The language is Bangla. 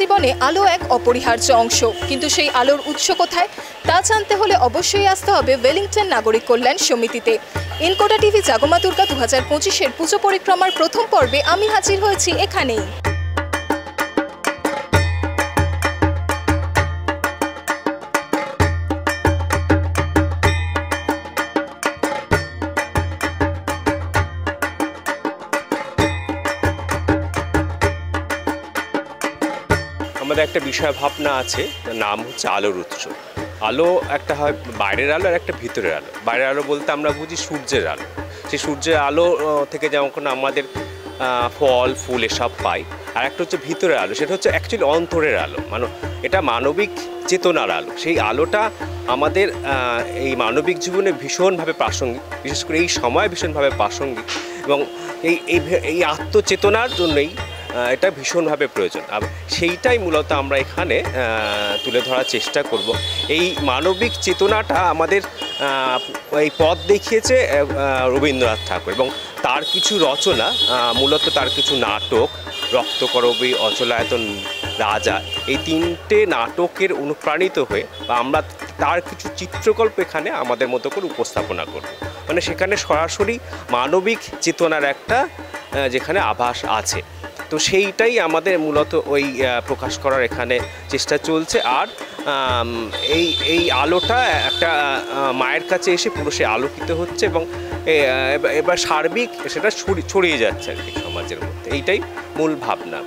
জীবনে আলো এক অপরিহার্য অংশ, কিন্তু সেই আলোর উৎস কোথায় তা জানতে হলে অবশ্যই আসতে হবে ওয়েলিংটন নাগরিক কল্যাণ সমিতিতে। ইনকোটা টিভি জাগমা দুর্গা 2025-এর পুজো পরিক্রমার প্রথম পর্বে আমি হাজির হয়েছি এখানেই। আমাদের একটা বিষয় ভাবনা আছে, নাম হচ্ছে আলোর উৎস। আলো একটা হয় বাইরের আলো আর একটা ভিতরের আলো। বাইরের আলো বলতে আমরা বুঝি সূর্যের আলো। সেই সূর্যের আলো থেকে যেমন আমাদের ফল ফুল এসব পাই, আর একটা হচ্ছে ভিতরের আলো, সেটা হচ্ছে অ্যাকচুয়ালি অন্তরের আলো, মানে এটা মানবিক চেতনার আলো। সেই আলোটা আমাদের এই মানবিক জীবনে ভীষণভাবে প্রাসঙ্গিক, বিশেষ করে এই সময় ভীষণভাবে প্রাসঙ্গিক, এবং এই আত্মচেতনার জন্যই এটা ভীষণভাবে প্রয়োজন। সেইটাই মূলত আমরা এখানে তুলে ধরার চেষ্টা করব। এই মানবিক চেতনাটা আমাদের এই পথ দেখিয়েছে রবীন্দ্রনাথ ঠাকুর, এবং তার কিছু রচনা, মূলত তার কিছু নাটক, রক্তকরবী, অচলায়তন, রাজা, এই তিনটে নাটকের অনুপ্রাণিত হয়ে আমরা তার কিছু চিত্রকল্প এখানে আমাদের মতো করে উপস্থাপনা করব। মানে সেখানে সরাসরি মানবিক চেতনার একটা যেখানে আভাস আছে, তো সেইটাই আমাদের মূলত ওই প্রকাশ করার এখানে চেষ্টা চলছে। আর এই আলোটা একটা মায়ের কাছে এসে পুরো সে আলোকিত হচ্ছে, এবং এবার সার্বিক সেটা ছড়িয়ে যাচ্ছে আর কি সমাজের মধ্যে। এইটাই মূল ভাবনা।